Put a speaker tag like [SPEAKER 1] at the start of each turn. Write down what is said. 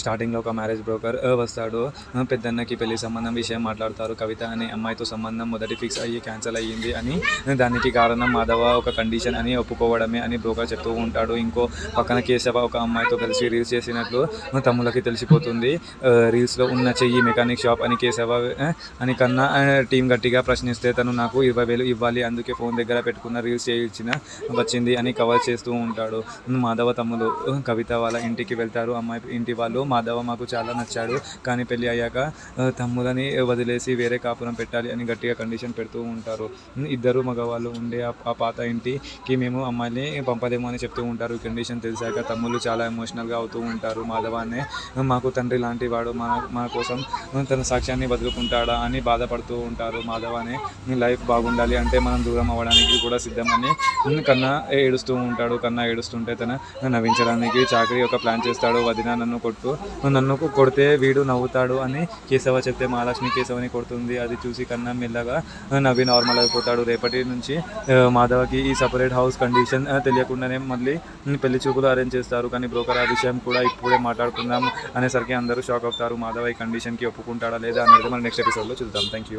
[SPEAKER 1] స్టార్టింగ్లో ఒక marriage broker వస్తాడు. పెద్దన్నకి పెళ్లి సంబంధం విషయం మాట్లాడతారు. కవిత అనే అమ్మాయితో సంబంధం మొదటి ఫిక్స్ అయ్యి క్యాన్సిల్ అయ్యింది అని, దానికి కారణం మాధవ ఒక కండిషన్ అని ఒప్పుకోవడమే అని బ్రోకర్ చెప్తూ ఉంటాడు. ఇంకో పక్కన కేశవ ఒక అమ్మాయితో కలిసి రీల్స్ చేసినట్లు తమ్ములకి తెలిసిపోతుంది. రీల్స్లో ఉన్న చెయ్యి మెకానిక్ షాప్ అని కేశవ అని కన్నా టీం గట్టిగా ప్రశ్నిస్తే తను నాకు 20,000 ఇవ్వాలి, అందుకే ఫోన్ దగ్గర పెట్టుకున్న రీల్స్ చేయించిన వచ్చింది అని కవర్ చేస్తూ ఉంటాడు. మాధవ తమ్ముడు కవిత వాళ్ళ ఇంటికి వెళ్తారు. అమ్మాయి ఇంటి వాళ్ళు మాధవ మాకు చాలా నచ్చాడు, కానీ పెళ్ళి అయ్యాక తమ్ములని వదిలేసి వేరే కాపురం పెట్టాలి అని గట్టిగా కండిషన్ పెడుతూ ఉంటారు. ఇద్దరు మగవాళ్ళు ఉండే ఆ పాత ఇంటికి మేము అమ్మాయిని పంపలేము అని చెప్తూ ఉంటారు. కండిషన్ తెలిసాక తమ్ముళ్ళు చాలా ఎమోషనల్గా అవుతూ ఉంటారు. మాధవాన్ని మాకు తండ్రి లాంటి వాడు మన కోసం తన సాక్ష్యాన్ని వదులుకుంటాడా అని బాధపడుతూ ఉంటారు. మాధవాన్ని లైఫ్ బాగుండాలి అంటే మనం దూరం అవ్వడానికి కూడా సిద్ధమని కన్నా ఏడుస్తూ ఉంటాడు. కన్నా ఏడుస్తుంటే తన నవ్వించడానికి చాకరీ ఒక ప్లాన్ చేస్తాడు. వదిన నన్ను కొడితే వీడు నవ్వుతాడు అని కేశవ చెప్తే మహాలక్ష్మి కేశవని కొడుతుంది. అది చూసి కన్నా మెల్లగా నవ్వి నార్మల్ అయిపోతాడు. రేపటి నుంచి మాధవకి ఈ సపరేట్ హౌస్ కండిషన్ తెలియకుండానే మళ్ళీ పెళ్లి చూపులు అరేంజ్ చేస్తారు. కానీ బ్రోకర్ ఆ విషయం కూడా ఇప్పుడే మాట్లాడుకుందాం అనేసరికి అందరూ షాక్ అవుతారు. మాధవ ఈ కండిషన్కి ఒప్పుకుంటాడా లేదా అనేది మనం నెక్స్ట్ ఎపిసోడ్లో చూద్దాం. Thank you.